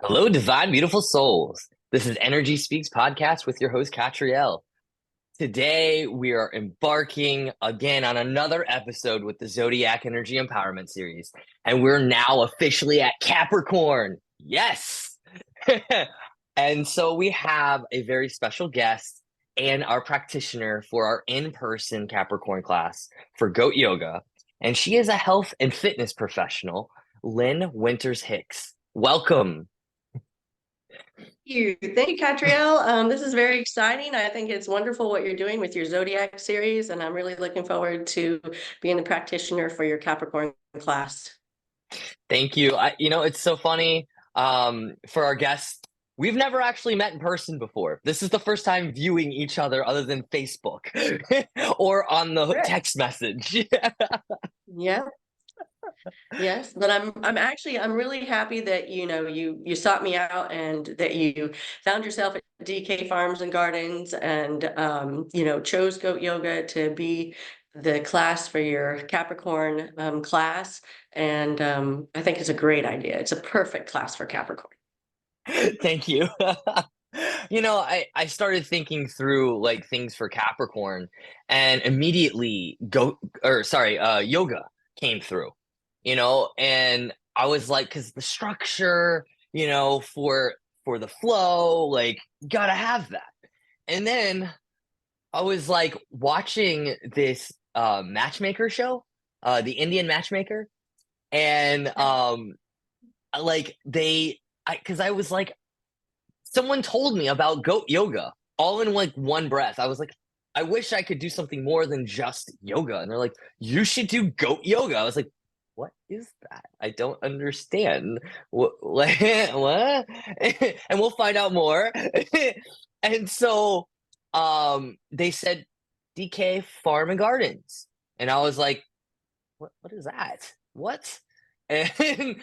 Hello, divine, beautiful souls. This is Energy Speaks podcast with your host, Katriel. Today, we are embarking again on another episode with the Zodiac Energy Empowerment Series, and we're now officially at Capricorn. Yes! And so we have a very special guest and our practitioner for our in-person Capricorn class for Goat Yoga, and she is a health and fitness professional, Lynn Winters-Hicks. Welcome. Thank you, Catriel. This is very exciting. I think it's wonderful what you're doing with your Zodiac series, and I'm really looking forward to being the practitioner for your Capricorn class. Thank you. It's so funny. For our guests, we've never actually met in person before. This is the first time viewing each other other than Facebook or on the Correct. text message. Yeah. Yes, but I'm really happy that you sought me out and that you found yourself at DK Farms and Gardens and chose Goat Yoga to be the class for your Capricorn class. And I think it's a great idea. It's a perfect class for Capricorn. Thank you. I started thinking through like things for Capricorn and immediately yoga came through, and I was like, because the structure, for the flow, like, you gotta have that. And then I was like watching this matchmaker show, the Indian matchmaker, and like because I was like, someone told me about goat yoga all in like one breath. I was like, I wish I could do something more than just yoga. And they're like, you should do goat yoga. I was like, what is that? I don't understand. What? What? And we'll find out more. And so they said DK Farm and Gardens. And I was like, what is that? What? And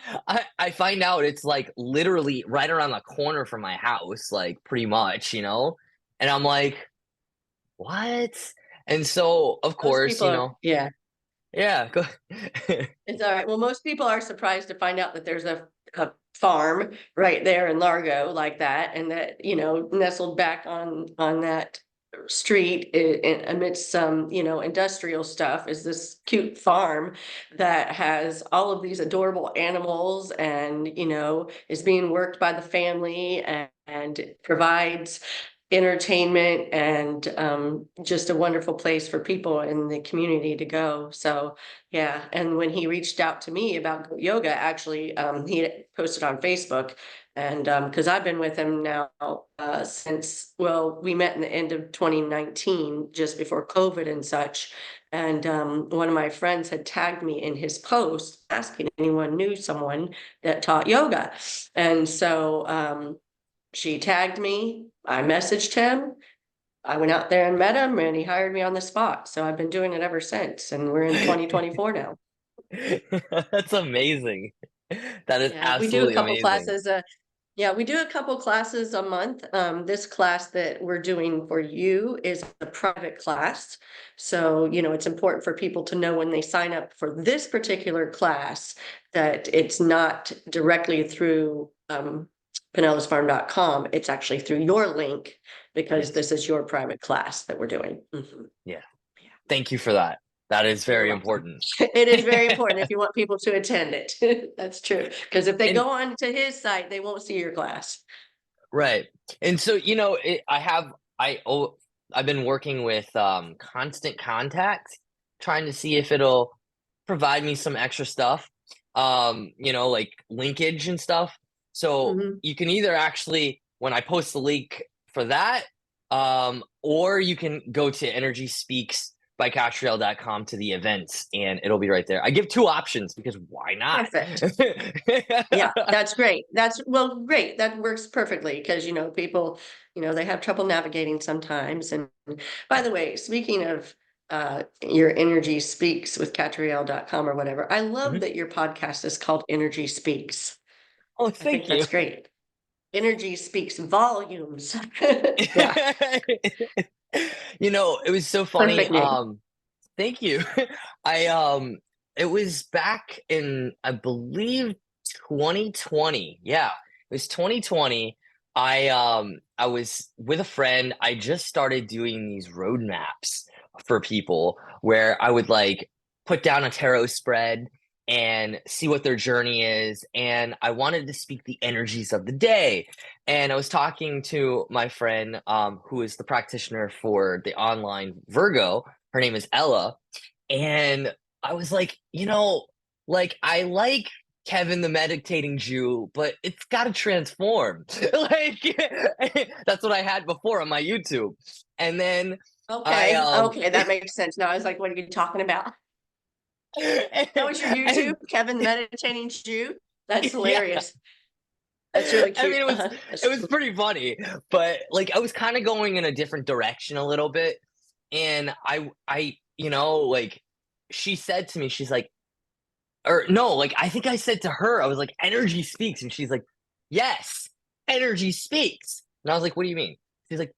I find out it's like literally right around the corner from my house, like pretty much, and I'm like, what? And so of Most course, people are, yeah, yeah, go. it's all right. Well, most people are surprised to find out that there's a farm right there in Largo like that, and that, nestled back on that street amidst some, industrial stuff is this cute farm that has all of these adorable animals and, is being worked by the family and provides entertainment and just a wonderful place for people in the community to go. So yeah, and when he reached out to me about yoga, actually, he posted on Facebook, and because I've been with him now since, well, we met in the end of 2019, just before COVID and such. And one of my friends had tagged me in his post asking anyone knew someone that taught yoga. And so she tagged me, I messaged him, I went out there and met him, and he hired me on the spot. So I've been doing it ever since, and we're in 2024 now. That's amazing. That is Yeah, we do a absolutely couple amazing. classes. Yeah, we do a couple classes a month. This class that we're doing for you is a private class. So, it's important for people to know when they sign up for this particular class that it's not directly through PinellasFarm.com. It's actually through your link because Yes. this is your private class that we're doing. Yeah. Thank you for that. That is You're very welcome. important. It is very important if you want people to attend it. That's true. Because if they And go on to his site, they won't see your class. right. And so, I've been working with Constant Contact, trying to see if it'll provide me some extra stuff, like linkage and stuff. So Mhm. you can either actually, when I post the link for that, or you can go to Energy Speaks by Catriel.com to the events, and it'll be right there. I give two options because why not? Perfect. Yeah, that's great. Well, great. That works perfectly because, people, they have trouble navigating sometimes. And by the way, speaking of your Energy Speaks with Catriel.com or whatever, I love Mhm. that your podcast is called Energy Speaks. Oh, I think thank you. that's great. Energy speaks volumes. Yeah, It was so funny. perfect name. Thank you. I it was back in, I believe, 2020. Yeah. was 2020. I was with a friend. I just started doing these roadmaps for people where I would like put down a tarot spread and see what their journey is. And I wanted to speak the energies of the day. And I was talking to my friend, who is the practitioner for the online Virgo. Her name is Ella. And I was like, like I like Kevin the meditating Jew, but it's got to transform. Like that's what I had before on my YouTube. And then I Okay, okay, that makes sense. Now I was like, what are you talking about? That was your YouTube, and Kevin the Meditating Jew? That's yeah, hilarious. That's really I mean cute. it was pretty funny, but like I was kind of going in a different direction a little bit. And I like she said to me, she's like, or no, like I think I said to her, I was like, energy speaks. And she's like, yes, energy speaks. And I was like, what do you mean? She's like,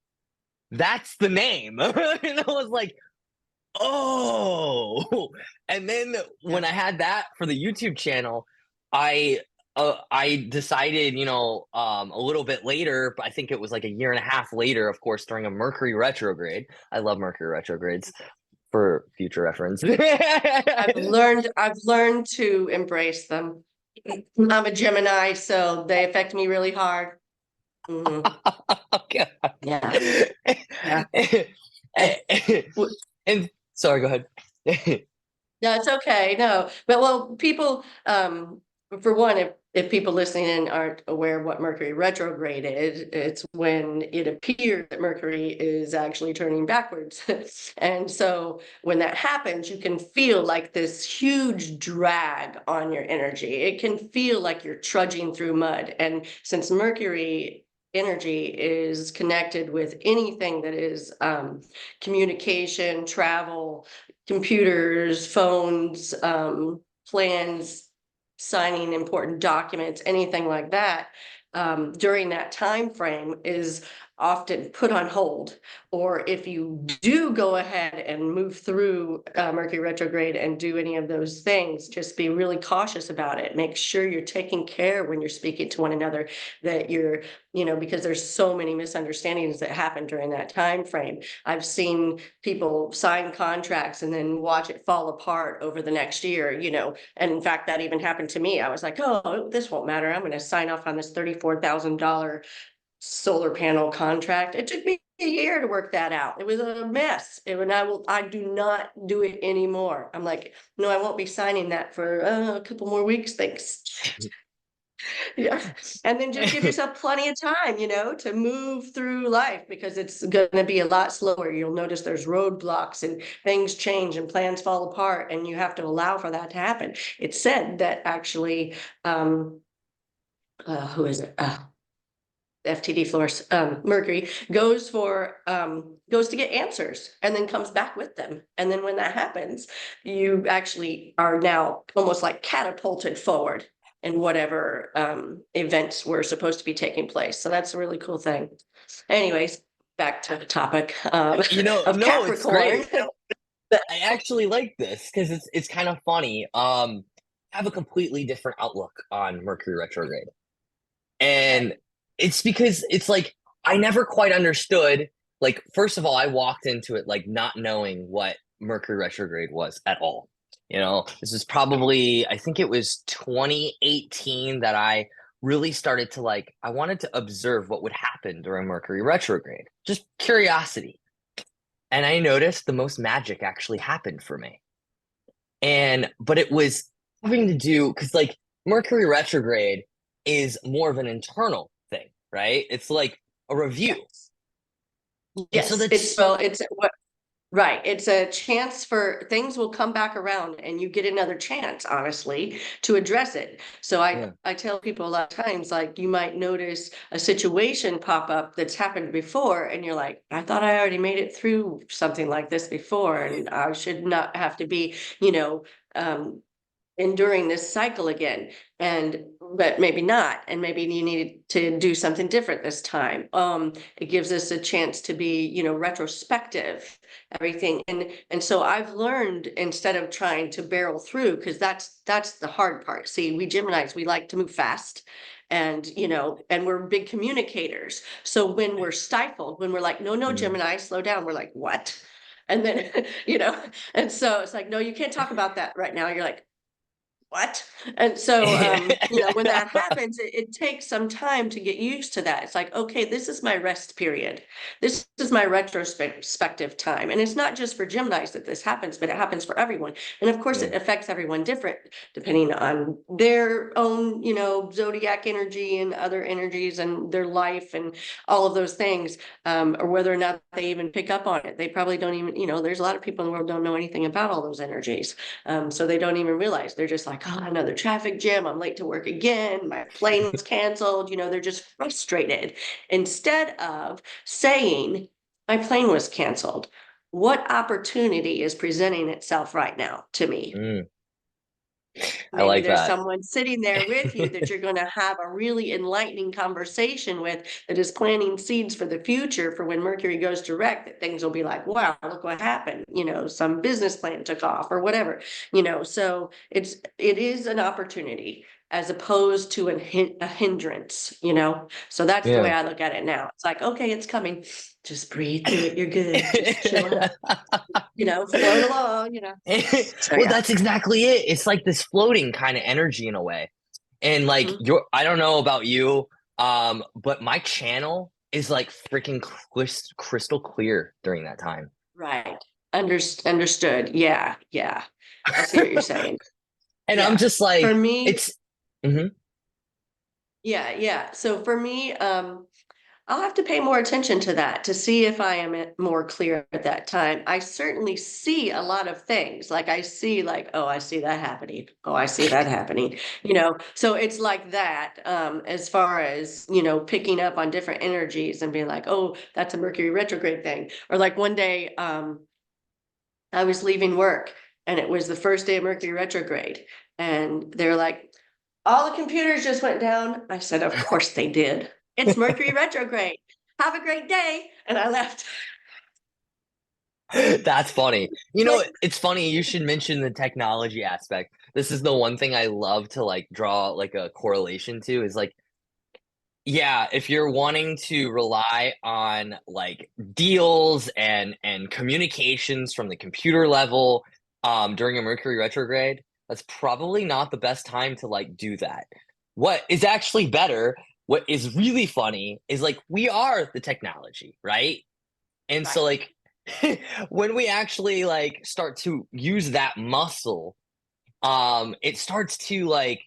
that's the name. And I was like, oh. And then when Yeah. I had that for the YouTube channel, I I decided, a little bit later, but I think it was like a year and a half later, of course, during a Mercury retrograde. I love Mercury retrogrades for future reference. I've learned to embrace them. I'm a Gemini, so they affect me really hard. Mhm. Okay. Yeah, yeah. And And sorry, go ahead. no, it's okay. No, but well, people, for one, if people listening in aren't aware of what Mercury retrograde is, it's when it appears that Mercury is actually turning backwards. And so when that happens, you can feel like this huge drag on your energy. It can feel like you're trudging through mud. And since Mercury energy is connected with anything that is communication, travel, computers, phones, plans, signing important documents, anything like that, during that time frame is often put on hold. Or if you do go ahead and move through Mercury retrograde and do any of those things, just be really cautious about it. Make sure you're taking care when you're speaking to one another, that you're, because there's so many misunderstandings that happen during that time frame. I've seen people sign contracts and then watch it fall apart over the next year, and in fact, that even happened to me. I was like, oh, this won't matter. I'm going to sign off on this $34,000 solar panel contract. It took me a year to work that out. It was a mess. I do not do it anymore. I'm like, no, I won't be signing that for a couple more weeks. Thanks. Yeah. And then just give yourself plenty of time, to move through life, because it's going to be a lot slower. You'll notice there's roadblocks and things change and plans fall apart, and you have to allow for that to happen. It's said that actually, who is it? FTD Flores, Mercury goes to get answers and then comes back with them. And then when that happens, you actually are now almost like catapulted forward in whatever events were supposed to be taking place. So that's a really cool thing. Anyways, back to the topic of No, it's Capricorn. great. I actually like this because it's kind of funny. I have a completely different outlook on Mercury retrograde. Okay. And it's because it's like I never quite understood. Like, first of all, I walked into it like not knowing what Mercury retrograde was at all. This is probably, I think it was 2018 that I really started to like, I wanted to observe what would happen during Mercury retrograde, just curiosity. And I noticed the most magic actually happened for me. But it was having to do because like Mercury retrograde is more of an internal thing, right? It's like a review. Yes. And so Yes. that's It's what. Right. It's a chance for things will come back around, and you get another chance, honestly, to address it. So I, yeah, I tell people a lot of times, like, you might notice a situation pop up that's happened before, and you're like, I thought I already made it through something like this before, and I should not have to be, um, enduring this cycle again. And but maybe not. And maybe you need to do something different this time. It gives us a chance to be, retrospective, everything. And so I've learned, instead of trying to barrel through, because that's the hard part. See, we Geminis, we like to move fast. And, and we're big communicators. So when we're stifled, when we're like, no, Mm. Gemini, slow down, we're like, what? And then, and so it's like, no, you can't talk about that right now. You're like, what? And so, when that happens, it takes some time to get used to that. It's like, okay, this is my rest period. This is my retrospective time. And it's not just for Geminis that this happens, but it happens for everyone. And of course, Yeah. it affects everyone different, depending on their own, zodiac energy and other energies and their life and all of those things, or whether or not they even pick up on it. They probably don't even, there's a lot of people in the world don't know anything about all those energies. So they don't even realize. They're just like, oh, another traffic jam. I'm late to work again. My plane was canceled. They're just frustrated. Instead of saying, my plane was canceled, what opportunity is presenting itself right now to me? Mm, I Maybe like there's that. someone sitting there with you that you're going to have a really enlightening conversation with, that is planting seeds for the future, for when Mercury goes direct, that things will be like, wow, look what happened. Some business plan took off or whatever, so it is an opportunity as opposed to a hindrance, so that's the way Yeah. I look at it now. It's like, okay, it's coming. Just breathe through it. You're good. Just chill out, float along. So Well, yeah. that's exactly it. It's like this floating kind of energy in a way. And like Mhm. I don't know about you, but my channel is like freaking crystal clear during that time. Right. Understood. Yeah. Yeah. I see what you're saying. And I'm Yeah. just For like, me, it's mhm. yeah, yeah. So for me, I'll have to pay more attention to that to see if I am more clear at that time. I certainly see a lot of things. Like I see like, oh, I see that happening. Oh, I see that happening. So it's like that, as far as, picking up on different energies and being like, oh, that's a Mercury retrograde thing. Or like one day, I was leaving work and it was the first day of Mercury retrograde. And they're like, all the computers just went down. I said, of course they did. It's Mercury retrograde. Have a great day. And I left. That's funny. Like, It's funny you should mention the technology aspect. This is the one thing I love to like draw like a correlation to is like, yeah, if you're wanting to rely on like deals and communications from the computer level during a Mercury retrograde, that's probably not the best time to like do that. What is actually better, what is really funny is like we are the technology, right? And so right. like when we actually like start to use that muscle, it starts to like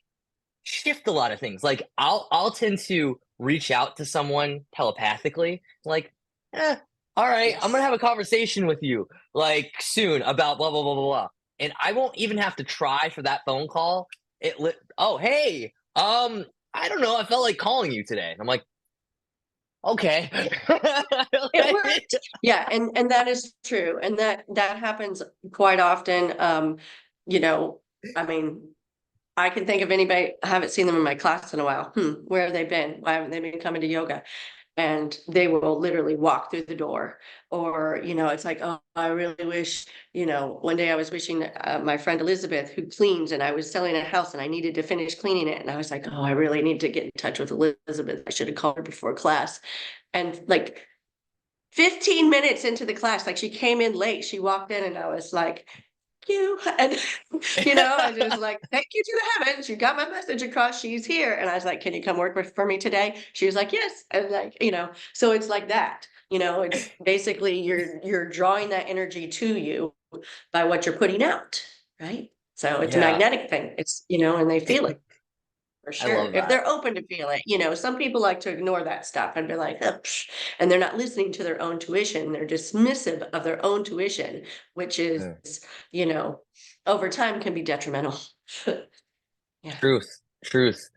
shift a lot of things. Like I'll tend to reach out to someone telepathically, like, all right, I'm gonna Yes. have a conversation with you like soon about blah blah blah blah blah. And I won't even have to try for that phone call. Oh hey, I don't know, I felt like calling you today. And I'm like, okay. It worked. Yeah. And that is true. And that happens quite often. You know, I mean, I can think of anybody, I haven't seen them in my class in a while. Where have they been? Why haven't they been coming to yoga? And they will literally walk through the door. Or, it's like, oh, I really wish, one day I was wishing, my friend Elizabeth, who cleans, and I was selling a house and I needed to finish cleaning it. And I was like, oh, I really need to get in touch with Elizabeth. I should have called her before class. And like 15 minutes into the class, like she came in late, she walked in and I was like, you. And I was like, thank you to the heavens, you got my message across, she's here. And I was like, can you come work for me today? She was like, yes. And like, so it's like that, it's basically you're drawing that energy to you by what you're putting out, right? So it's a Yeah, magnetic thing. It's, and they feel it. For I sure. love If that. they're open to feel it, some people like to ignore that stuff and be like, "Oh, psh," and they're not listening to their own tuition. They're dismissive of their own tuition, which is, Yeah. you know, over time can be detrimental. Yeah. Truth, truth.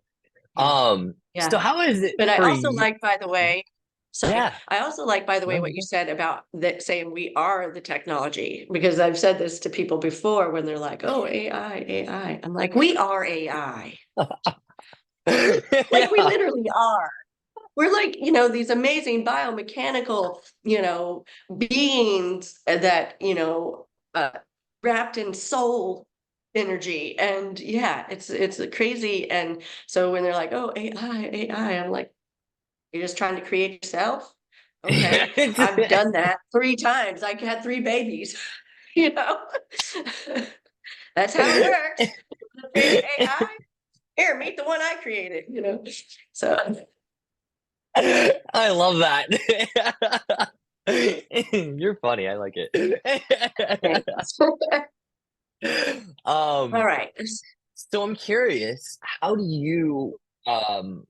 Yeah. So Yeah. how is it But I for also you? like, by the way, sorry, Yeah. I also like, by the way, No, what you're you good. said about that, saying we are the technology, because I've said this to people before when they're like, oh, AI, AI. I'm like, we are AI. Like we Yeah. literally are. We're like, these amazing biomechanical, beings that, uh, wrapped in soul energy. And yeah, it's crazy. And so when they're like, oh, AI, I'm like, you're just trying to create yourself? Okay. I've done that 3 times. I had 3 babies, you know. That's how it works. Create AI. Here, meet the one I created. So I love that. You're funny. I like it. thanks. All Um, right. so I'm curious, um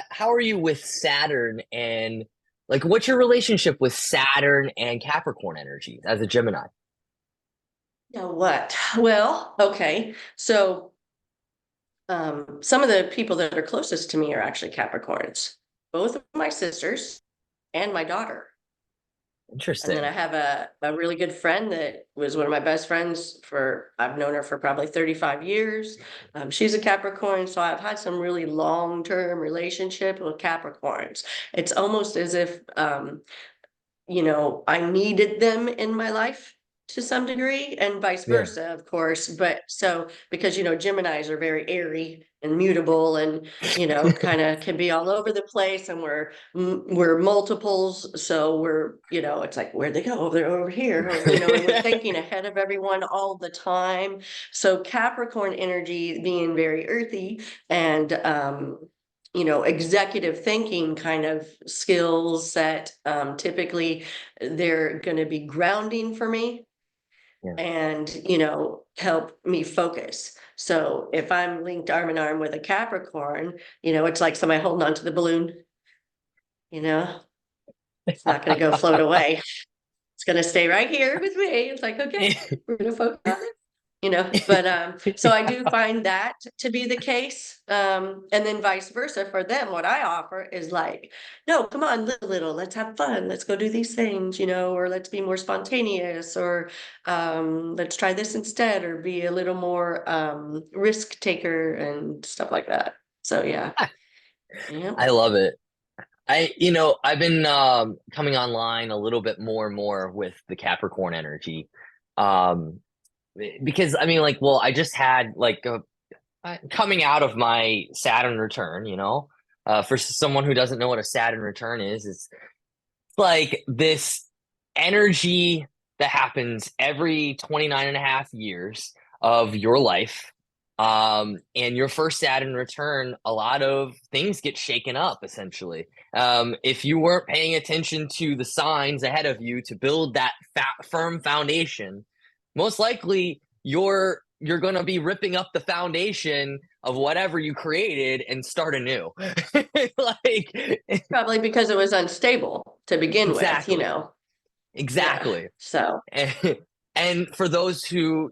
how are you with Saturn and like what's your relationship with Saturn and Capricorn energy as a Gemini? Now what? Well, okay. So some of the people that are closest to me are actually Capricorns, both of my sisters and my daughter. And then I Interesting. have a really good friend that was one of my best friends I've known her for probably 35 years. She's a Capricorn, so I've had some really long-term relationship with Capricorns. It's almost as if I needed them in my life to some degree, and vice Yeah. versa, of course. But so because Geminis are very airy and mutable, and kind of can be all over the place, and we're multiples, so it's like, where'd they go? Oh, they're over here, or and we're thinking ahead of everyone all the time. So Capricorn energy being very earthy and executive thinking kind of skills that typically they're going to be grounding for me Yeah. and, help me focus. So if I'm linked arm in arm with a Capricorn, it's like somebody holding onto the balloon, you know, it's not going to go float away. It's going to stay right here with me. It's like, okay, we're going to focus on it. But so I do find that to be the case. And then vice versa for them. What I offer is like, no, come on, little, let's have fun. Let's go do these things, or let's be more spontaneous, or let's try this instead, or be a little more risk taker and stuff like that. So yeah. Yeah. I love it. I've been coming online a little bit more and more with the Capricorn energy. Um, because I mean, like, well, I just had like coming out of my Saturn return, for someone who doesn't know what a Saturn return is, it's like this energy that happens every 29 and a half years of your life. And your first Saturn return, a lot of things get shaken up essentially. If you weren't paying attention to the signs ahead of you to build that firm foundation, most likely you're going to be ripping up the foundation of whatever you created and start anew. Like Probably because it was unstable to begin with. exactly. Yeah. Exactly. So And, and for those who,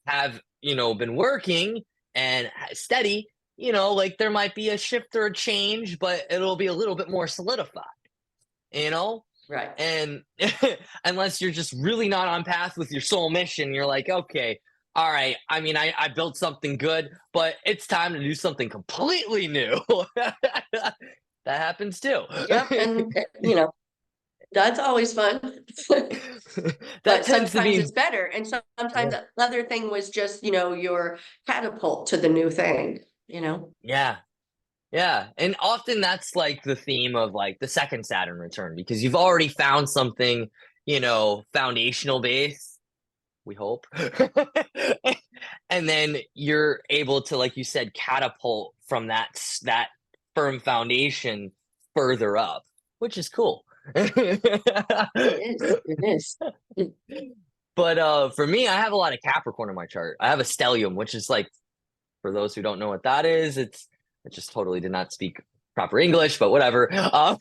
have, been working and steady, like there might be a shift or a change, but it'll be a little bit more solidified, you know? right. And unless you're just really not on path with your soul mission, you're like, okay, all right. I mean, I built something good, but it's time to do something completely new. That happens too. Yep. And that's always fun. That But tends to sometimes be, it's better. And sometimes yeah. the other thing was just, your catapult to the new thing. Yeah. Yeah, and often that's like the theme of like the second Saturn return because you've already found something, foundational base, we hope. And then you're able to, like you said, catapult from that firm foundation further up, which is cool. It is. It is. But for me, I have a lot of Capricorn in my chart. I have a stellium, which is like for those who don't know what that is, I just totally did not speak proper English, but whatever.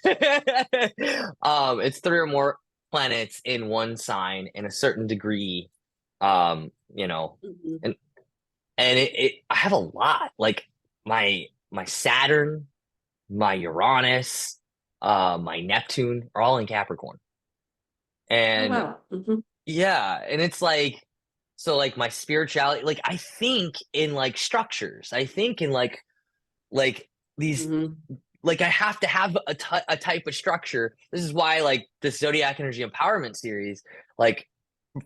It's three or more planets in one sign in a certain degree. Um, you know, Mhm. and I have a lot. Like my Saturn, my Uranus, my Neptune are all in Capricorn. Oh, And wow. Hmm. yeah, and it's like so like my spirituality, like I think in like structures. I think in like like these, Hmm. like I have to have a type of structure. This is why like this Zodiac Energy Empowerment Series, like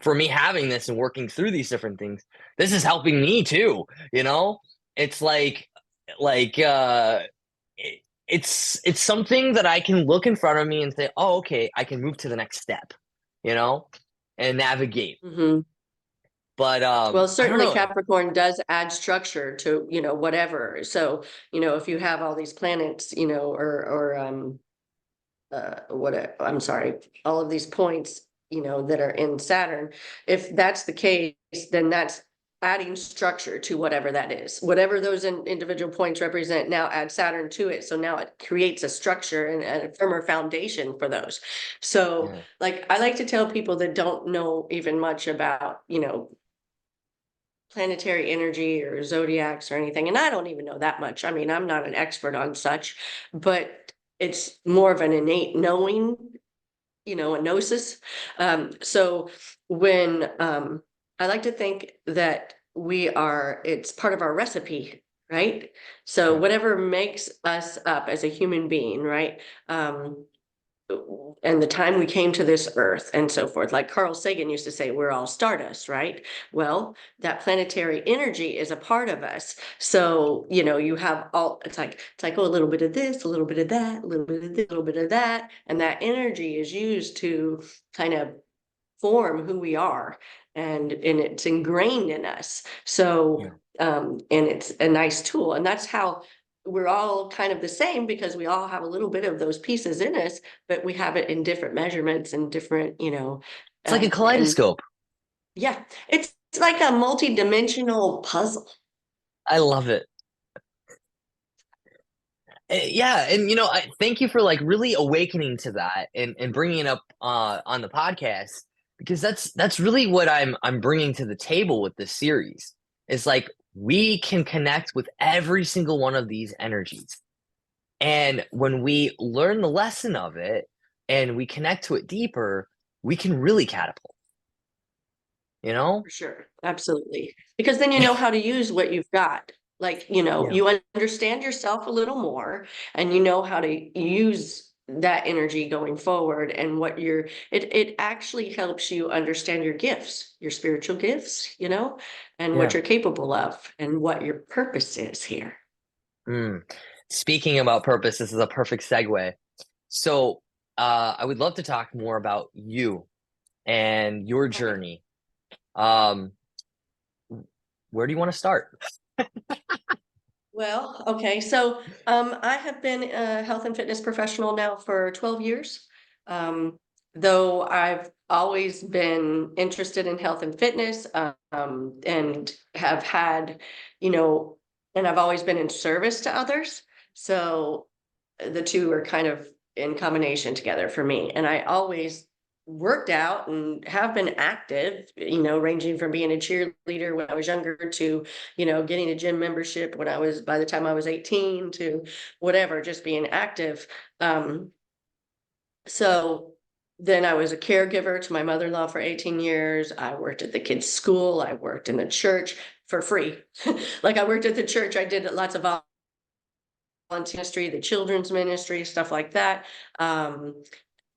for me having this and working through these different things, this is helping me too, you know? It's like it's something that I can look in front of me and say, "Oh, okay, I can move to the next step," you know, and navigate. Hmm. But Well, I don't certainly know. Capricorn does add structure to, whatever. So, if you have all these planets, I'm sorry, all of these points, that are in Saturn, if that's the case, then that's adding structure to whatever that is. Whatever those individual points represent, now add Saturn to it. So now it creates a structure and a firmer foundation for those. So, Yeah, like, I like to tell people that don't know even much about, planetary energy or zodiacs or anything. And I don't even know that much. I mean, I'm not an expert on such, but it's more of an innate knowing, a gnosis. So when I like to think that it's part of our recipe, right? So yeah, whatever makes us up as a human being, right? And the time we came to this earth and so forth. Like Carl Sagan used to say, we're all stardust, right? Well, that planetary energy is a part of us. So, you have it's like, oh, a little bit of this, a little bit of that, a little bit of this, a little bit of that. And that energy is used to kind of form who we are, and it's ingrained in us. yeah. So and it's a nice tool, and that's how we're all kind of the same, because we all have a little bit of those pieces in us, but we have it in different measurements and different, It's like a and kaleidoscope. yeah, it's like a multi-dimensional puzzle. I love it. Yeah, and I thank you for like really awakening to that and bringing it up on the podcast, because that's really what I'm bringing to the table with this series. Is like we can connect with every single one of these energies. And when we learn the lesson of it and we connect to it deeper, we can really catapult, you know? For sure, absolutely. Because then you know how to use what you've got. Like, Yeah. you understand yourself a little more, and you know how to use that energy going forward, and it actually helps you understand your gifts, your spiritual gifts, and what Yeah. you're capable of and what your purpose is here. Mm. Speaking about purpose, this is a perfect segue. So, I would love to talk more about you and your Okay. journey. Um, where do you want to start? Well, okay. So I have been a health and fitness professional now for 12 years. Um, though I've always been interested in health and fitness, and have had, you know, and I've always been in service to others. So the two are kind of in combination together for me. And I always worked out and have been active, ranging from being a cheerleader when I was younger to, getting a gym membership by the time I was 18, to whatever, just being active. Um, so then I was a caregiver to my mother-in-law for 18 years. I worked at the kids' school. I worked in the church for free. Like, I worked at the church. I did lots of volunteer ministry, the children's ministry, stuff like that.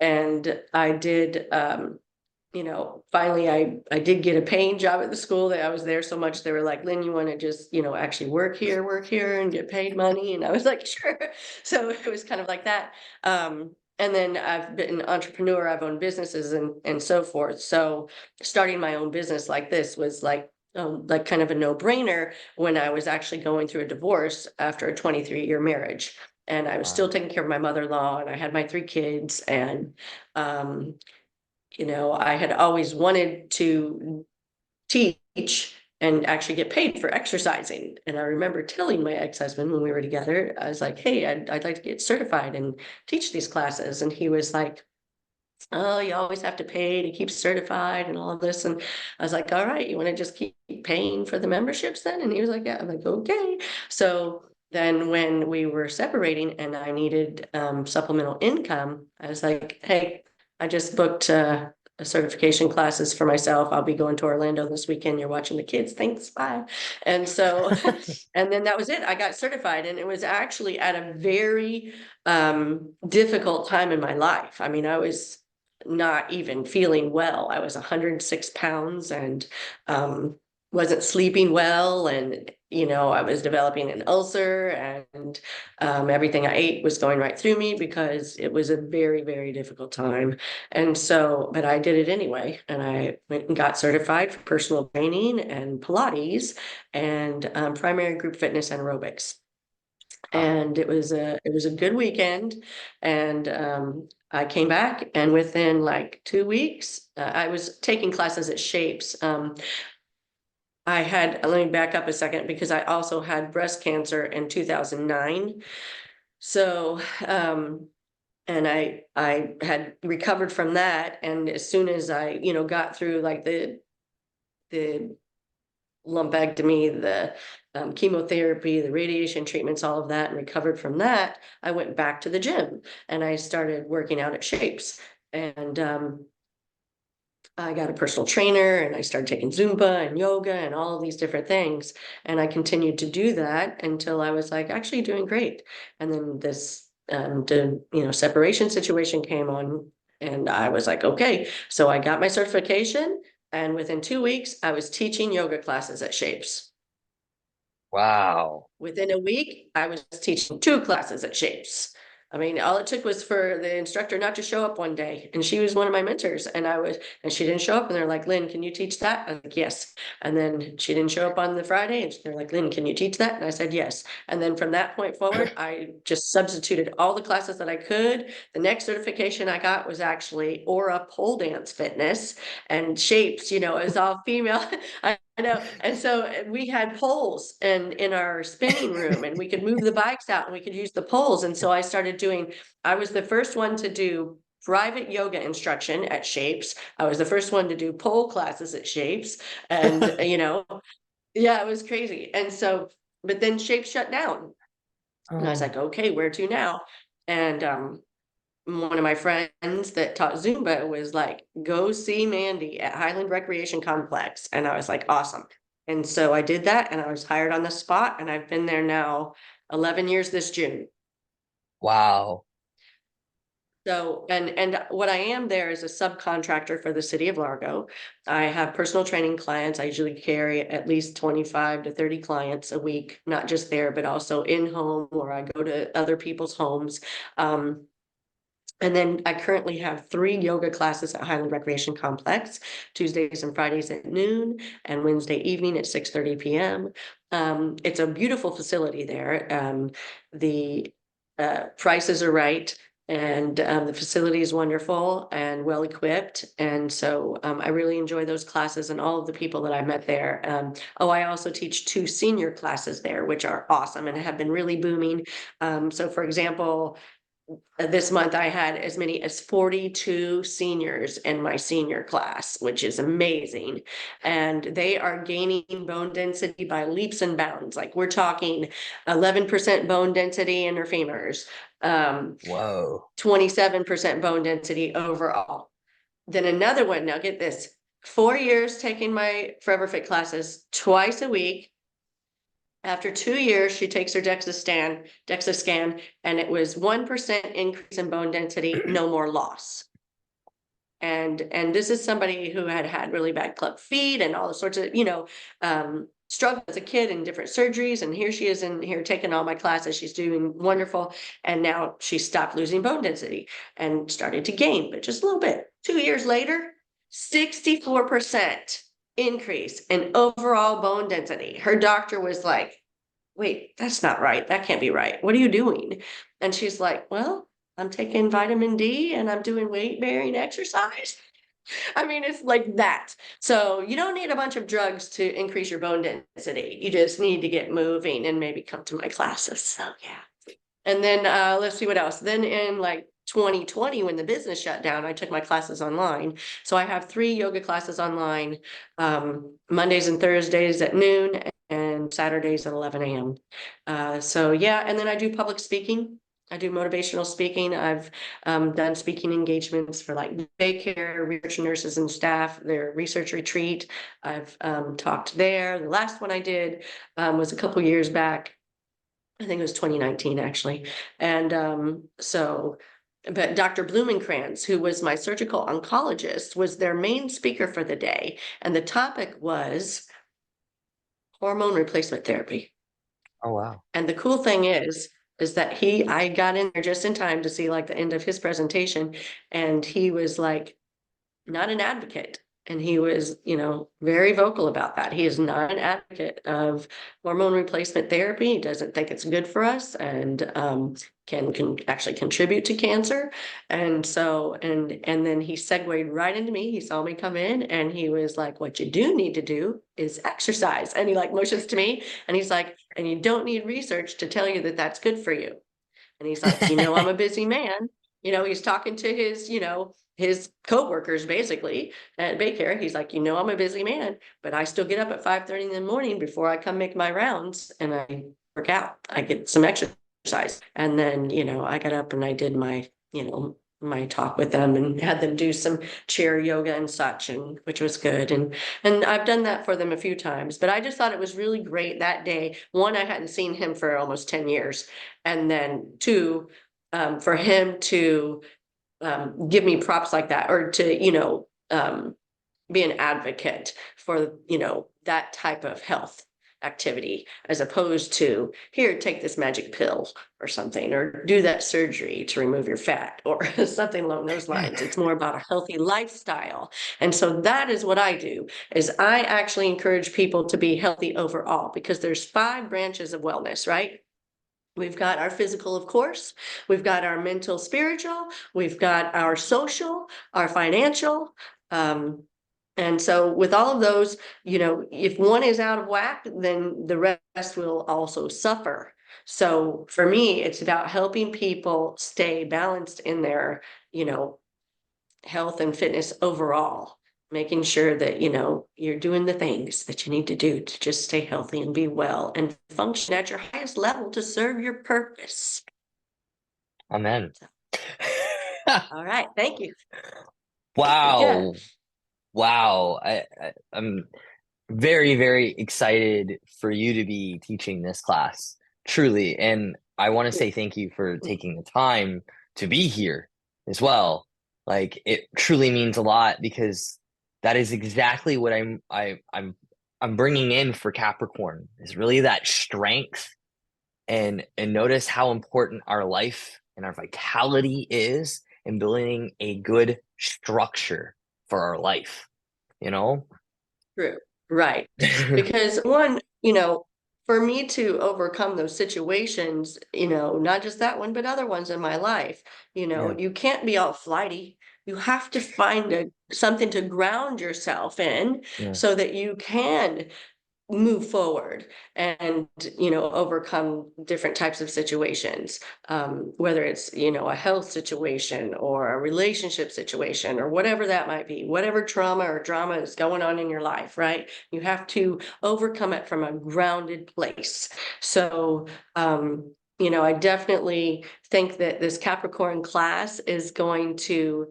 And I did, finally I did get a paying job at the school. That I was there so much, they were like, Lynn, you want to just, actually work here and get paid money? And I was like, sure. So it was kind of like that. And then I've been an entrepreneur, I've owned businesses and so forth. So starting my own business like this was like kind of a no-brainer when I was actually going through a divorce after a 23-year marriage. And I was still Wow. taking care of my mother-in-law, and I had my three kids. And I had always wanted to teach and actually get paid for exercising. And I remember telling my ex-husband when we were together, I was like, hey, I'd like to get certified and teach these classes. And he was like, oh, you always have to pay to keep certified and all of this. And I was like, all right, you want to just keep paying for the memberships then? And he was like, yeah. I'm like, okay. So then when we were separating and I needed supplemental income, I was like, hey, I just booked certification classes for myself. I'll be going to Orlando this weekend. You're watching the kids. Thanks. Bye. And so, and then that was it. I got certified, and it was actually at a very difficult time in my life. I mean, I was not even feeling well. I was 106 pounds and wasn't sleeping well. And, you know, I was developing an ulcer, and everything I ate was going right through me because it was a very, very difficult time. And so, but I did it anyway. And I went and got certified for personal training and Pilates and primary group fitness and aerobics. Wow. And it was a good weekend. And I came back, and within like 2 weeks, I was taking classes at Shapes. I had, let me back up a second, because I also had breast cancer in 2009. So, and I had recovered from that. And as soon as I, you know, got through like the lumpectomy, the chemotherapy, the radiation treatments, all of that, and recovered from that, I went back to the gym and I started working out at Shapes. And I got a personal trainer, and I started taking Zumba and yoga and all of these different things. And I continued to do that until I was like actually doing great. And then this separation situation came on, and I was like, okay. So I got my certification, and within 2 weeks, I was teaching yoga classes at Shapes. Wow. Within a week, I was teaching 2 classes at Shapes. I mean, all it took was for the instructor not to show up one day. And she was one of my mentors. And she didn't show up. And they're like, Lynn, can you teach that? I was like, yes. And then she didn't show up on the Friday. And they're like, Lynn, can you teach that? And I said, yes. And then from that point forward, I just substituted all the classes that I could. The next certification I got was actually Aura Pole Dance Fitness, and Shapes, you know, it was all female. I know. And so we had poles and in our spinning room, and we could move the bikes out and we could use the poles. And so I was the first one to do private yoga instruction at Shapes. I was the first one to do pole classes at Shapes. And, you know, yeah, it was crazy. And so, but then Shapes shut down. And I was like, Oh, okay, where to now? And one of my friends that taught Zumba was like, go see Mandy at Highland Recreation Complex. And I was like, awesome. And so I did that, and I was hired on the spot, and I've been there now 11 years this June. wow. So, and what I am there is a subcontractor for the city of Largo. I have personal training clients. I usually carry at least 25 to 30 clients a week, not just there, but also in home, or I go to other people's homes. And then I currently have 3 yoga classes at Highland Recreation Complex, Tuesdays and Fridays at noon, and Wednesday evening at 6:30 p.m. It's a beautiful facility there. The prices are right, and the facility is wonderful and well equipped. And so I really enjoy those classes and all of the people that I met there. I also teach 2 senior classes there, which are awesome and have been really booming. So for example, this month I had as many as 42 seniors in my senior class, which is amazing. And they are gaining bone density by leaps and bounds. Like we're talking 11% bone density in their femurs, Whoa. 27% bone density overall. Then another one, now get this, 4 years taking my Forever Fit classes twice a week. After 2 years, she takes her DEXA scan, and it was 1% increase in bone density, no more loss. And this is somebody who had really bad club feet and all sorts of, struggled as a kid in different surgeries. And here she is in here taking all my classes. She's doing wonderful. And now she stopped losing bone density and started to gain, but just a little bit. 2 years later, 64% increase in overall bone density. Her doctor was like, wait, that's not right. That can't be right. What are you doing? And she's like, well, I'm taking vitamin D and I'm doing weight bearing exercise. I mean, it's like that. So you don't need a bunch of drugs to increase your bone density. You just need to get moving and maybe come to my classes. So yeah. And then let's see what else. Then in like 2020, when the business shut down, I took my classes online. So I have 3 yoga classes online, Mondays and Thursdays at noon and Saturdays at 11 a.m. So yeah, and then I do public speaking. I do motivational speaking. I've done speaking engagements for like daycare, research nurses and staff, their research retreat. I've talked there. The last one I did was a couple years back. I think it was 2019 actually. And but Dr. Blumenkrantz, who was my surgical oncologist, was their main speaker for the day. And the topic was hormone replacement therapy. Oh, wow. And the cool thing is that I got in there just in time to see like the end of his presentation. And he was like, not an advocate. And he was, very vocal about that. He is not an advocate of hormone replacement therapy. He doesn't think it's good for us and can actually contribute to cancer. And so, and then he segued right into me. He saw me come in and he was like, what you do need to do is exercise. And he like motions to me and he's like, and you don't need research to tell you that that's good for you. And he's like, I'm a busy man. He's talking to his coworkers basically at Baycare. He's like, I'm a busy man, but I still get up at 5:30 in the morning before I come make my rounds and I work out. I get some exercise. And then, I got up and I did my talk with them and had them do some chair yoga and such, and which was good. And I've done that for them a few times, but I just thought it was really great that day. One, I hadn't seen him for almost 10 years. And then two, for him to give me props like that, or to, be an advocate for, that type of health activity, as opposed to here, take this magic pill or something, or do that surgery to remove your fat or something along those lines. It's more about a healthy lifestyle. And so that is what I do, is I actually encourage people to be healthy overall, because there's 5 branches of wellness, right? We've got our physical, of course, we've got our mental, spiritual, we've got our social, our financial. And so with all of those, if one is out of whack, then the rest will also suffer. So for me, it's about helping people stay balanced in their, health and fitness overall, making sure that, you're doing the things that you need to do to just stay healthy and be well and function at your highest level to serve your purpose. Amen. So, all right. Thank you. Yeah. Wow. Wow. I'm very, very excited for you to be teaching this class, truly. And I want to say thank you for taking the time to be here as well. Like, it truly means a lot, because that is exactly what I'm bringing in for Capricorn, is really that strength, and notice how important our life and our vitality is in building a good structure for our life, you know? True. Right. Because one, for me to overcome those situations, not just that one, but other ones in my life, Yeah, you can't be all flighty. You have to find something to ground yourself in yeah. so that you can move forward and overcome different types of situations, whether it's a health situation or a relationship situation or whatever that might be, whatever trauma or drama is going on in your life, right? You have to overcome it from a grounded place. So I definitely think that this Capricorn class is going to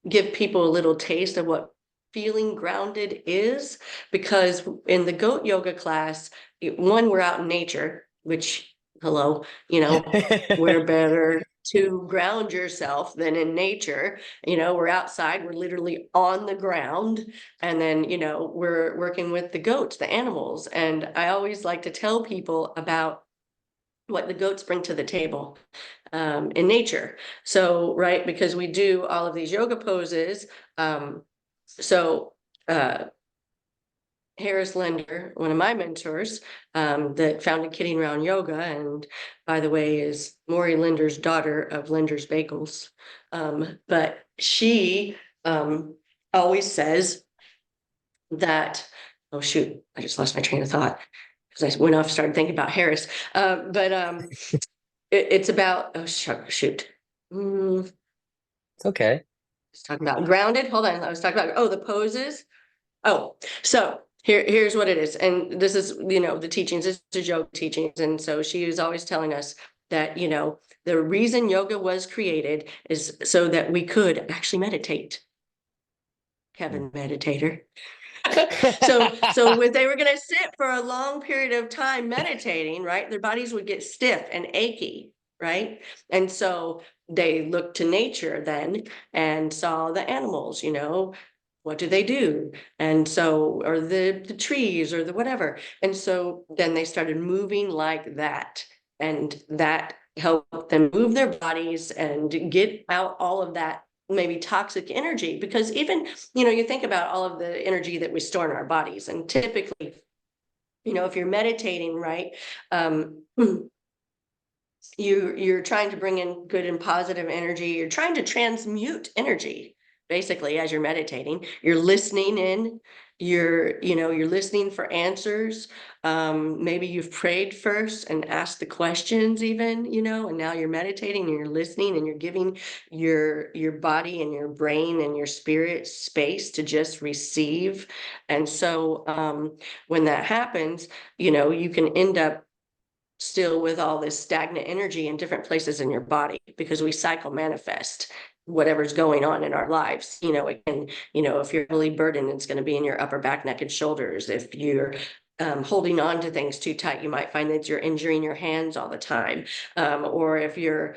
give people a little taste of what feeling grounded is, because in the goat yoga class, one, we're out in nature, which, hello, we're better to ground yourself than in nature. We're outside, we're literally on the ground. And then, we're working with the goats, the animals. And I always like to tell people about what the goats bring to the table in nature. So, right, because we do all of these yoga poses. So Harris Linder, one of my mentors, that founded Kidding Around Yoga, and by the way, is Maury Linder's daughter of Linder's Bagels. But she always says that, oh shoot, I just lost my train of thought because I went off, started thinking about Harris. But it's about, oh shoot. It's okay. I was talking about grounded. Hold on. I was talking about, the poses. Oh, so here's what it is. And this is, the teachings, this is yoga teachings. And so she is always telling us that, the reason yoga was created is so that we could actually meditate. Kevin, meditator. So when they were going to sit for a long period of time meditating, right, their bodies would get stiff and achy, right? And so they looked to nature then and saw the animals, what do they do? And so, or the trees or the whatever. And so then they started moving like that. And that helped them move their bodies and get out all of that maybe toxic energy. Because even, you think about all of the energy that we store in our bodies. And typically, if you're meditating, right, you're trying to bring in good and positive energy. You're trying to transmute energy, basically, as you're meditating. You're listening in, you're listening for answers. Maybe you've prayed first and asked the questions even, and now you're meditating and you're listening and you're giving your body and your brain and your spirit space to just receive. And so when that happens, you can end up still with all this stagnant energy in different places in your body, because we cycle manifest whatever's going on in our lives. It can, if you're really burdened, it's going to be in your upper back, neck, and shoulders. If you're holding on to things too tight, you might find that you're injuring your hands all the time. Or if you're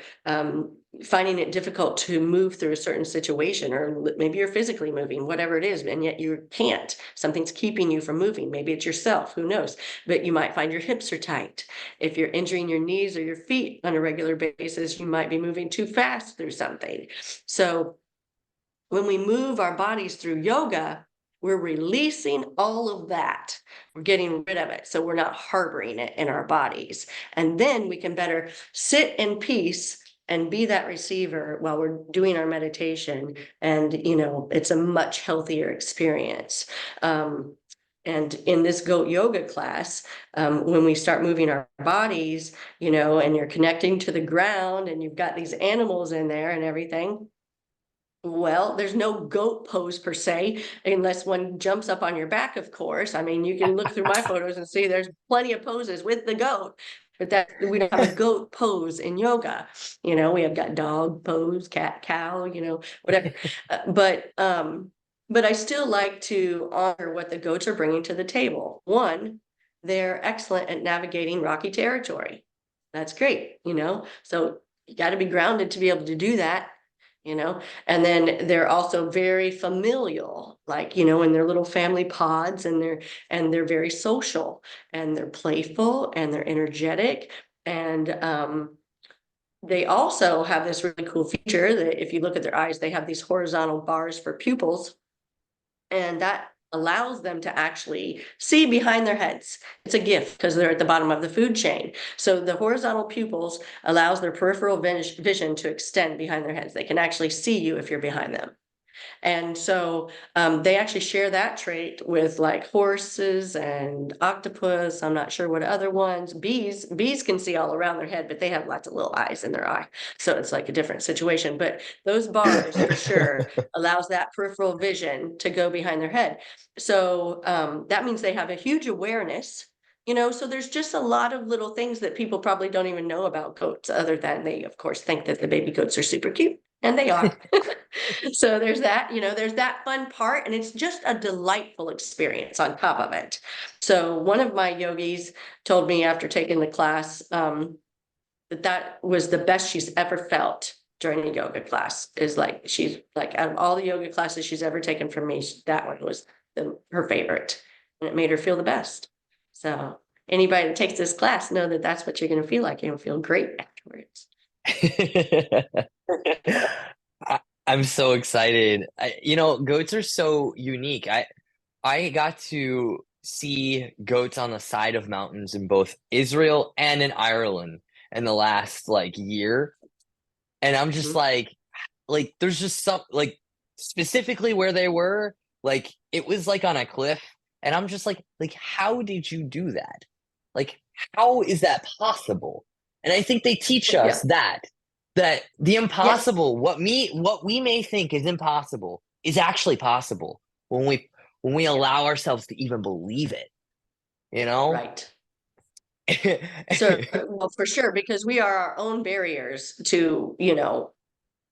finding it difficult to move through a certain situation, or maybe you're physically moving, whatever it is, and yet you can't. Something's keeping you from moving. Maybe it's yourself, who knows? But you might find your hips are tight. If you're injuring your knees or your feet on a regular basis, you might be moving too fast through something. So when we move our bodies through yoga, we're releasing all of that. We're getting rid of it. So we're not harboring it in our bodies. And then we can better sit in peace and be that receiver while we're doing our meditation. And, it's a much healthier experience. And in this goat yoga class, when we start moving our bodies, and you're connecting to the ground and you've got these animals in there and everything, well, there's no goat pose per se, unless one jumps up on your back, of course. I mean, you can look through my photos and see there's plenty of poses with the goat, but that we don't have a goat pose in yoga. We have got dog pose, cat, cow, whatever. But I still like to honor what the goats are bringing to the table. One, they're excellent at navigating rocky territory. That's great, so you got to be grounded to be able to do that. And then they're also very familial, like, in their little family pods, and they're very social, and they're playful, and they're energetic. And they also have this really cool feature that if you look at their eyes, they have these horizontal bars for pupils, and that allows them to actually see behind their heads. It's a gift because they're at the bottom of the food chain. So the horizontal pupils allows their peripheral vision to extend behind their heads. They can actually see you if you're behind them. And so they actually share that trait with like horses and octopus. I'm not sure what other ones. Bees can see all around their head, but they have lots of little eyes in their eye. So it's like a different situation. But those bars for sure allows that peripheral vision to go behind their head. So that means they have a huge awareness. So there's just a lot of little things that people probably don't even know about goats, other than they, of course, think that the baby goats are super cute. And they are. So there's that, there's that fun part, and it's just a delightful experience on top of it. So one of my yogis told me after taking the class that was the best she's ever felt during a yoga class. Is like, she's like, out of all the yoga classes she's ever taken from me, that one was her favorite, and it made her feel the best. So anybody that takes this class, know that that's what you're going to feel like. You're going to feel great afterwards. I'm so excited. Goats are so unique. I got to see goats on the side of mountains in both Israel and in Ireland in the last year. And I'm just there's just some specifically where they were, it was on a cliff. And I'm just like, how did you do that? How is that possible? And I think they teach us that the impossible, yes, what we may think is impossible is actually possible when we allow ourselves to even believe it, Right. So, well, for sure, because we are our own barriers to,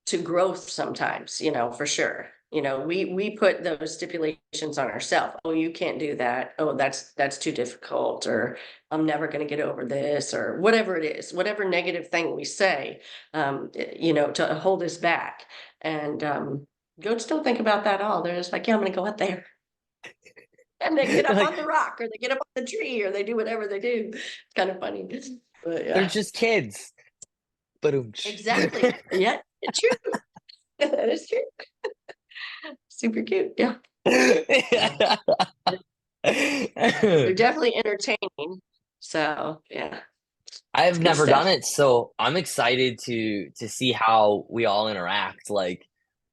to growth sometimes, for sure. We put those stipulations on ourselves. Oh, you can't do that. Oh, that's too difficult, or I'm never going to get over this, or whatever it is, whatever negative thing we say, to hold us back. And goats don't think about that at all. They're just like, yeah, I'm going to go out there. And they get up Like on the rock, or they get up on the tree, or they do whatever they do. It's kind of funny. But they're yeah, just kids. Boom. exactly. Yeah, it's true. That is true. Super cute. Yeah. Uh, they're definitely entertaining. So yeah, it's I've good never done stuff. it, so I'm excited to see how we all interact. Like,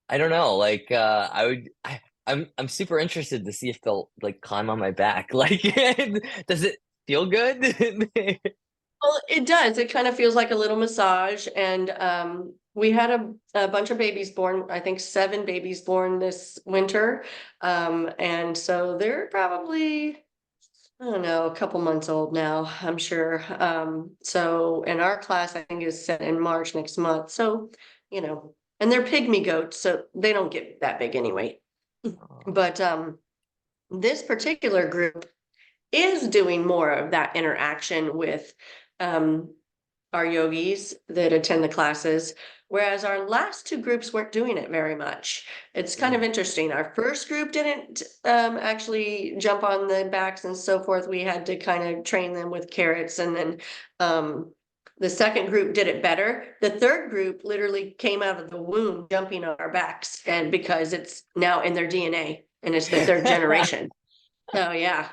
I don't know, like I'm super interested to see if they'll like climb on my back. Like, does it feel good? Well, it does. It kind of feels like a little massage. And we had a bunch of babies born, I think 7 babies born this winter. And so they're probably, I don't know, a couple months old now, I'm sure. So, and our class, I think, is set in March next month. So, and they're pygmy goats, so they don't get that big anyway. But this particular group is doing more of that interaction with um, our yogis that attend the classes, whereas our last 2 groups weren't doing it very much. It's kind of Mm. interesting. Our first group didn't actually jump on the backs and so forth. We had to kind of train them with carrots, and then the second group did it better. The third group literally came out of the womb jumping on our backs, and because it's now in their DNA and it's the 3rd generation. So yeah.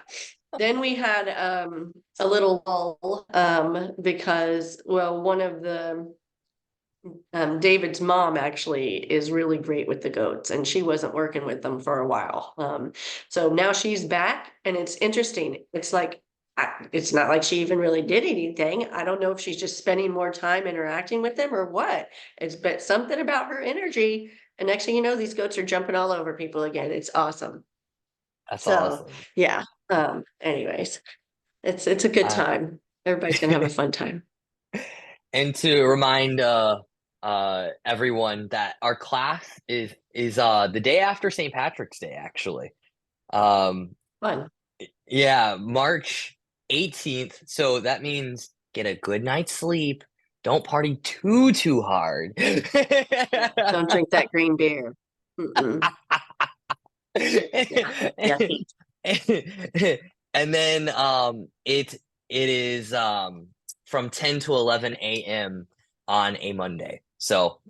Then we had a little lull because, well, one of the David's mom actually is really great with the goats, and she wasn't working with them for a while. So now she's back, and it's interesting. It's like it's not like she even really did anything. I don't know if she's just spending more time interacting with them or what. It's but something about her energy. And next thing you know, these goats are jumping all over people again. It's awesome. That's So awesome. yeah. Anyways, it's a good Uh, time. Everybody's gonna have a fun time. and to remind everyone that our class is the day after St. Patrick's Day, actually. Um, Fun. yeah, March 18th. So that means get a good night's sleep. Don't party too hard. Yeah. Don't drink that green beer. Mm-mm. Yeah. Yeah. And then it is from 10 to 11 a.m. on a Monday. So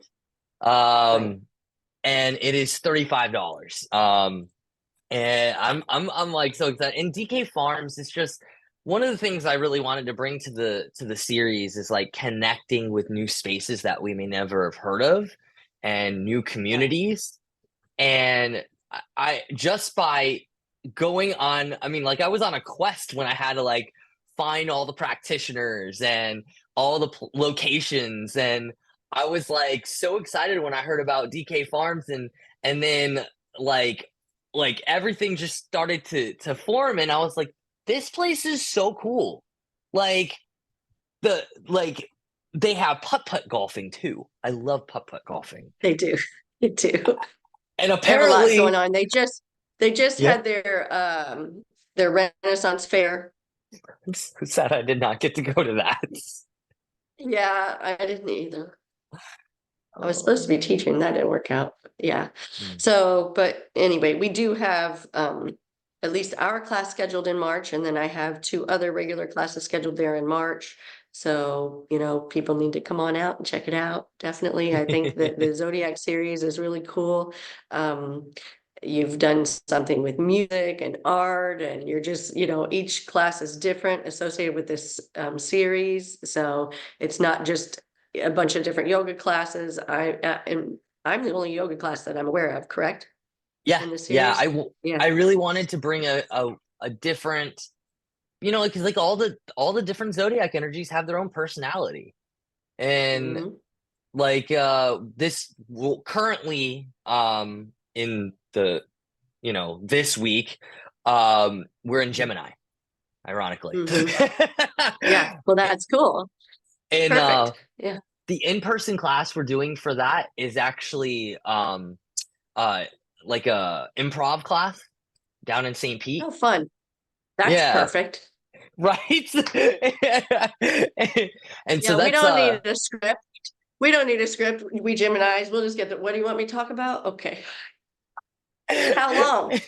Right. um and it is $35. And I'm like so excited. And DK Farms is just one of the things I really wanted to bring to the series is like connecting with new spaces that we may never have heard of and new Yeah. communities. And I just by going on, I mean, like I was on a quest when I had to like find all the practitioners and all the locations, and I was like so excited when I heard about DK Farms, and then like like everything just started to form, and I was like, this place is so cool. Like like they have putt-putt golfing too. I love putt-putt golfing. They do. They do. And They have a lot going apparently, on. They just yeah, had their Renaissance fair. I'm so sad I did not get to go to that. Yeah, I didn't either. I was supposed to be Oh. teaching, that didn't work out. Yeah. Hmm. So, but anyway, we do have at least our class scheduled in March, and then I have 2 other regular classes scheduled there in March. So, people need to come on out and check it out. Definitely. I think that the Zodiac series is really cool. Um, you've done something with music and art, and you're just, each class is different associated with this series. So it's not just a bunch of different yoga classes. I'm the only yoga class that I'm aware of, correct? Yeah, In the yeah. series? Yeah. I really wanted to bring a different, because like all the different zodiac energies have their own personality, and Mhm. like this will currently in the this week we're in Gemini. ironically. Hmm. Yeah. Well, that's cool. And Perfect. Yeah. the in-person class we're doing for that is actually uh like a improv class down in St. Pete. Oh, fun. That's Yeah, perfect. right. And so Yeah, we that's don't need a script. We don't need a script. We Geminis. We'll just get the, what do you want me to talk about? Okay. How long?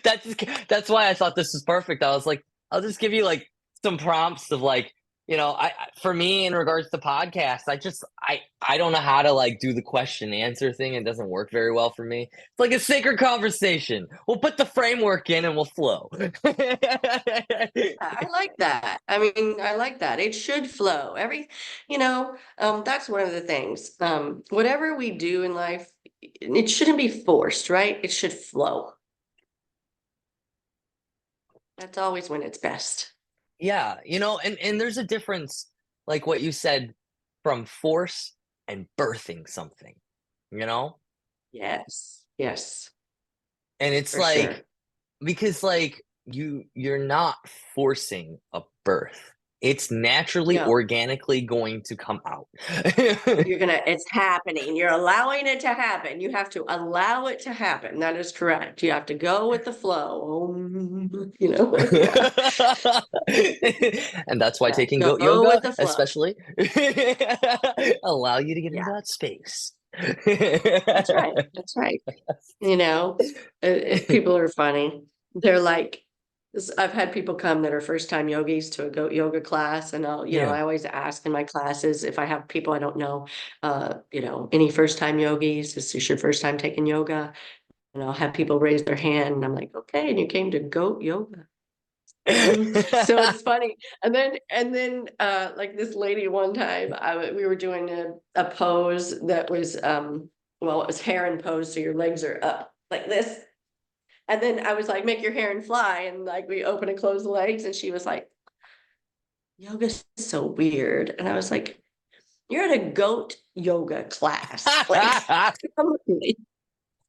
that's that's why I thought this was perfect. I was like, I'll just give you like some prompts of like, for me in regards to podcasts, I don't know how to like do the question and answer thing. It doesn't work very well for me. It's like a sacred conversation. We'll put the framework in and we'll flow. I like that. I mean, I like that. It should flow. That's one of the things. Whatever we do in life, it shouldn't be forced, right? It should flow. That's always when it's best. Yeah, and there's a difference, like what you said, from force and birthing something, you know? Yes. Yes, And it's for sure. like, because like you're not forcing a birth. It's naturally, No, organically going to come out. it's happening. You're allowing it to happen. You have to allow it to happen. That is correct. You have to go with the flow. Yeah. And that's why Yeah. taking goat Go yoga, with the flow. especially, allow you to get into Yeah. that space. That's right. That's right. You know, people are funny. They're like, I've had people come that are first time yogis to a goat yoga class, and Yeah. I always ask in my classes if I have people I don't know, any first time yogis, is this your first time taking yoga? And I'll have people raise their hand, and I'm like, okay, and you came to goat yoga. So it's funny. And then like this lady one time, we were doing a pose that was well, it was heron pose, so your legs are up like this. And then I was like, make your heron fly, and like we open and close the legs, and she was like, yoga's so weird. And I was like, you're at a goat yoga class. Like,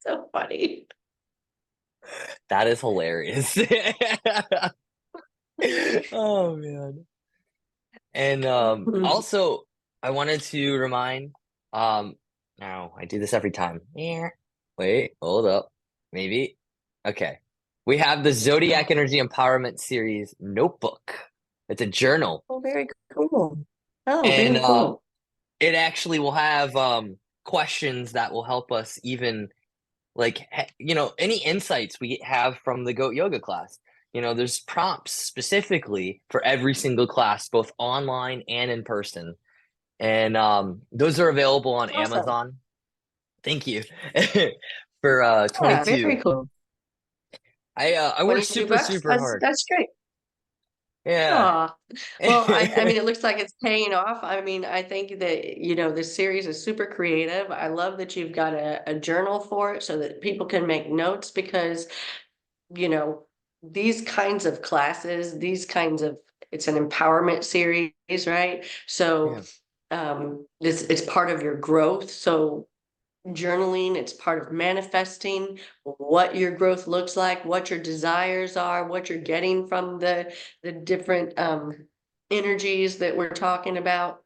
so funny. That is hilarious. Oh man. And also I wanted to remind, now I do this every time. Yeah. Wait, hold up. Maybe. Okay. We have the Zodiac Energy Empowerment Series notebook. It's a journal. Oh, very cool. Oh, And very cool. it actually will have questions that will help us even like any insights we have from the goat yoga class. There's prompts specifically for every single class, both online and in person, and those are available on Awesome. Amazon. Thank you. For Yeah, very 22. cool. I work 22 super bucks. super That's hard. that's great. Yeah. Ah, well, I mean, it looks like it's paying off. I mean, I think that, this series is super creative. I love that you've got a journal for it so that people can make notes because, you know, these kinds of classes, it's an empowerment series, right? So, Yeah. this it's part of your growth. So journaling, it's part of manifesting what your growth looks like, what your desires are, what you're getting from the different energies that we're talking about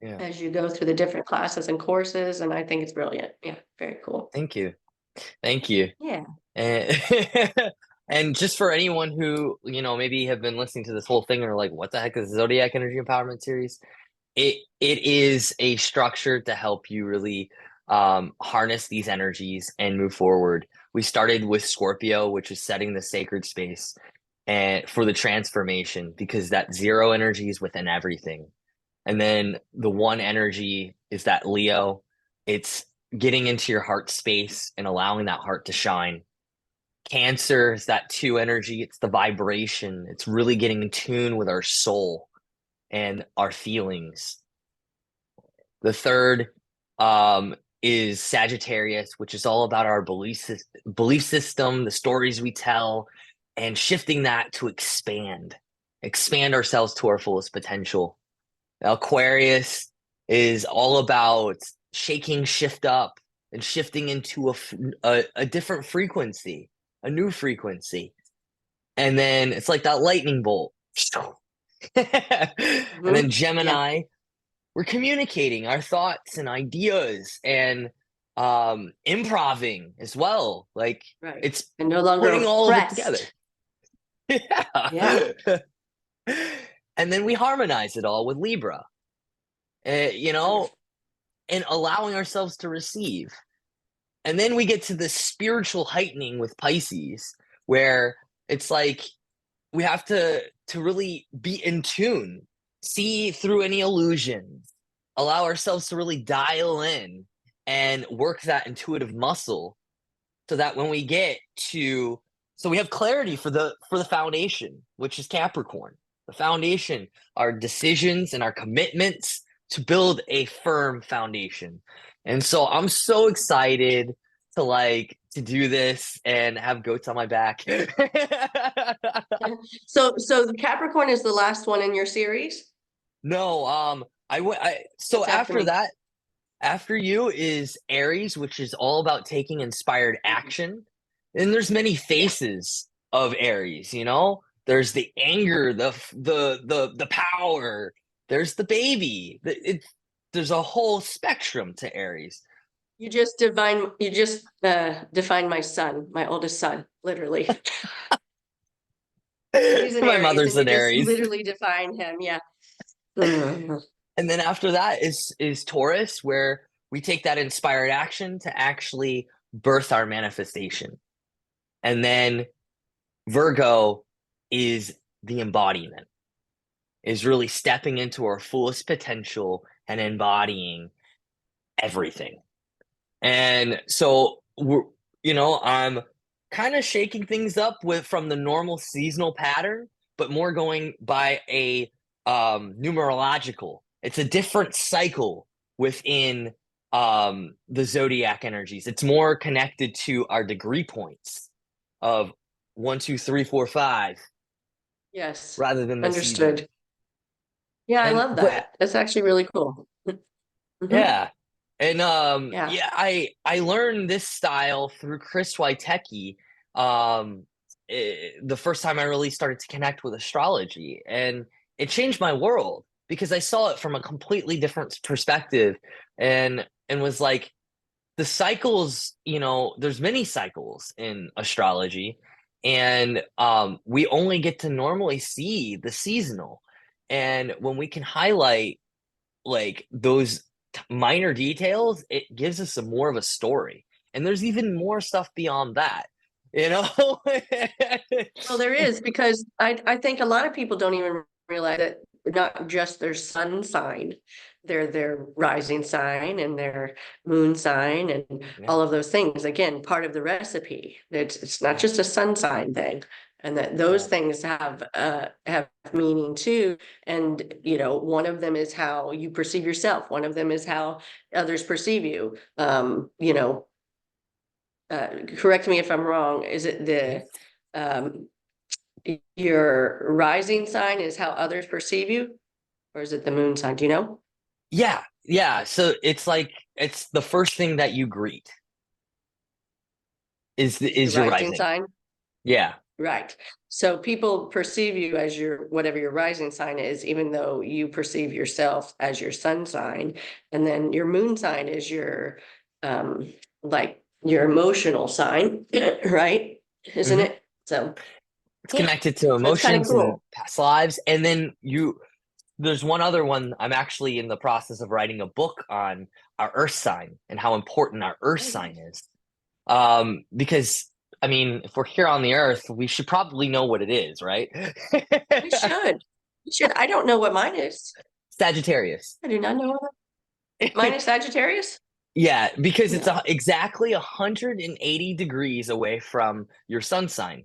Yeah. as you go through the different classes and courses. And I think it's brilliant. Yeah, very cool. Thank you. Thank you. Yeah. And and just for anyone who, maybe have been listening to this whole thing and are like, what the heck is Zodiac Energy Empowerment Series? It is a structure to help you really harness these energies and move forward. We started with Scorpio, which is setting the sacred space and for the transformation, because that zero energy is within everything. And then the one energy is that Leo. It's getting into your heart space and allowing that heart to shine. Cancer is that two energy. It's the vibration. It's really getting in tune with our soul and our feelings. The third is Sagittarius, which is all about our belief system, the stories we tell, and shifting that to expand ourselves to our fullest potential. Aquarius is all about shaking shift up and shifting into a different frequency, a new frequency. And then it's like that lightning bolt. And then Yeah, Gemini, we're communicating our thoughts and ideas and improving as well. Like right. it's And no longer putting all of it together. oppressed. Yeah. Yeah. And then we harmonize it all with Libra, you know, Wonderful. and allowing ourselves to receive. And then we get to the spiritual heightening with Pisces, where it's like we have to really be in tune, see through any illusions, allow ourselves to really dial in and work that intuitive muscle so that when we get to so we have clarity for the foundation, which is Capricorn. The foundation, our decisions and our commitments to build a firm foundation. And so I'm so excited to do this and have goats on my back. So the Capricorn is the last one in your series. No, I went. So That's after after me. that, after you is Aries, which is all about taking inspired Mhm. action. And there's many Yeah. faces of Aries. You know, there's the anger, the power. There's the baby. There's a whole spectrum to Aries. You just defined my son, my oldest son, literally. He's an My Aries, mother's and you an just Aries. literally defined him. Yeah. Mhm. And then after that is Taurus, where we take that inspired action to actually birth our manifestation. And then Virgo is the embodiment, is really stepping into our fullest potential and embodying everything. And so I'm kind of shaking things up with from the normal seasonal pattern, but more going by a numerological. It's a different cycle within the zodiac energies. It's more connected to our degree points of 1, 2, 3, 4, 5, Yes. rather than the seasonal. Understood. Yeah, I And love but that. That's actually really cool. Hmm. yeah. And Yeah. yeah, I learned this style through Chris Witecki the first time I really started to connect with astrology, and it changed my world because I saw it from a completely different perspective and was like the cycles, there's many cycles in astrology, and we only get to normally see the seasonal. And when we can highlight like those minor details, it gives us a more of a story. And there's even more stuff beyond that, you know? Well, there is because I think a lot of people don't even realize that not just their sun sign, their rising sign and their moon sign and Yeah, all of those things. Again, part of the recipe. It's not yeah, just a sun sign thing, and that those yeah. things have meaning too. And one of them is how you perceive yourself. One of them is how others perceive you. Correct me if I'm wrong. Is it the um your rising sign is how others perceive you, or is it the moon sign? Do you know? Yeah, yeah. So it's like it's the first thing that you greet Is the is your rising rising. sign? Yeah. Right. So people perceive you as your whatever your rising sign is, even though you perceive yourself as your sun sign, and then your moon sign is your um like your emotional sign, right? Isn't Hmm. it? So It's yeah, connected to so it's kind of emotions and cool. past lives. And then there's one other one. I'm actually in the process of writing a book on our earth sign and how important our earth Oh, sign nice. is. Because I mean, if we're here on the earth, we should probably know what it is, right? We should. We should. I don't know what mine is. Sagittarius. I do not know what mine is Sagittarius. Yeah, because it's No. exactly 180 degrees away from your sun sign.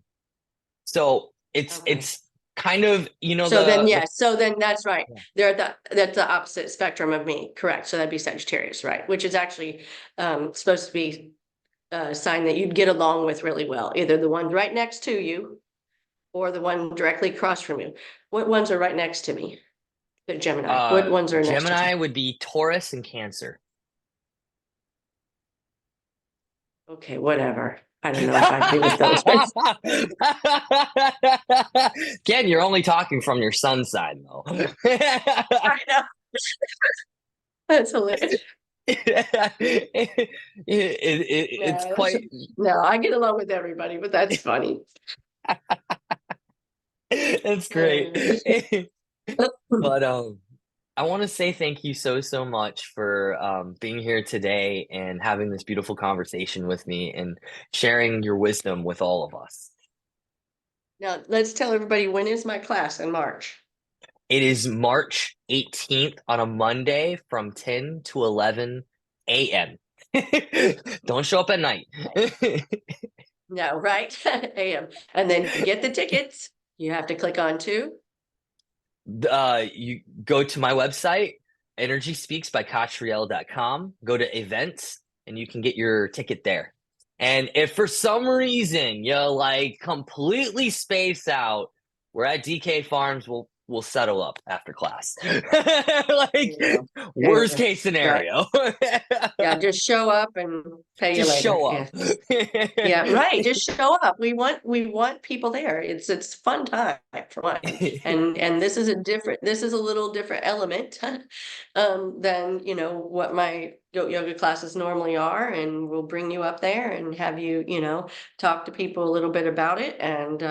So Okay. it's kind of, So then, the yes, so then that's right. yeah. That's the opposite spectrum of me, correct? So that'd be Sagittarius, right? Which is actually supposed to be a sign that you'd get along with really well, either the one right next to you or the one directly across from you. What ones are right next to me? The Gemini. What ones are next to me? Gemini would be Taurus and Cancer. Okay, whatever. I don't know if I agree with those. Ken, you're only talking from your son's side, though. I know. That's hilarious. It's No, quite, no, I get along with everybody, but that's funny. it's great. But I want to say thank you so much for being here today and having this beautiful conversation with me and sharing your wisdom with all of us. Now, let's tell everybody, when is my class in March? It is March 18th on a Monday from 10 to 11 a.m. Don't show up at night. No, right? AM. And then to get the tickets, you have to click on You go to my website, energyspeaksbycatriel.com, go to events, and you can get your ticket there. And if for some reason you like completely space out, we're at DK Farms. We'll settle up after class. Like worst case right. scenario. Yeah, just show up and pay you Just later. show Yeah. up. Yeah, right. Just show up. We want people there. It's fun time for one. And this is a little different element than what my goat yoga classes normally are. And we'll bring you up there and have you, talk to people a little bit about it. And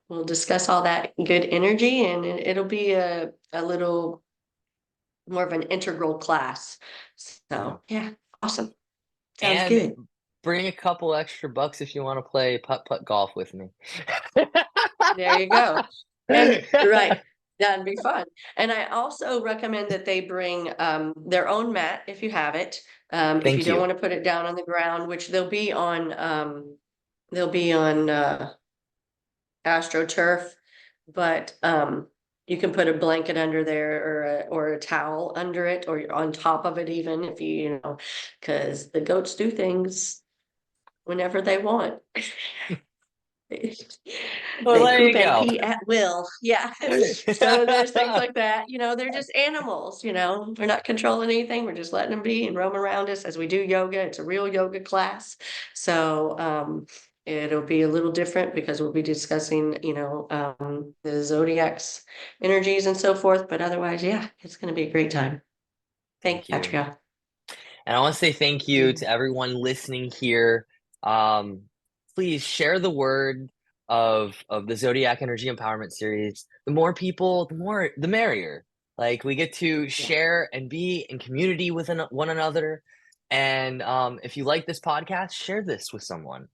we'll discuss all that good energy, and it'll be a little more of an integral class. So yeah, awesome. Sounds And good. bring a couple extra bucks if you want to play putt-putt golf with me. There you go. And right, that'd be fun. And I also recommend that they bring their own mat if you have it. If you Thank don't you. want to put it down on the ground, which they'll be on AstroTurf, but you can put a blanket under there or a towel under it or on top of it even if because the goats do things whenever they want. Well, They there poop you and go. pee at will. Yeah. So there's things like that. They're just animals, we're not controlling anything. We're just letting them be and roam around us as we do yoga. It's a real yoga class. So it'll be a little different because we'll be discussing, the zodiac's energies and so forth. But otherwise, yeah, it's going to be a great time. Thank Thank you, you. Atria. And I want to say thank you to everyone listening here. Um, Please share the word of the Zodiac Energy Empowerment Series. The more people, the merrier. Like we get to Yeah. share and be in community with one another. And if you like this podcast, share this with someone.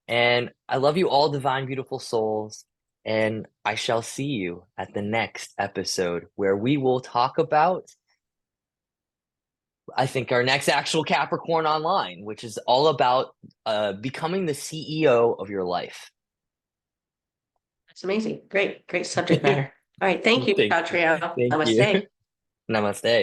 And I love you all, divine, beautiful souls. And I shall see you at the next episode where we will talk about, I think, our next actual Capricorn Online, which is all about becoming the CEO of your life. That's amazing. Great, great subject matter. All right. Thank you, Thank you. Atria. Thank you. Namaste. Namaste.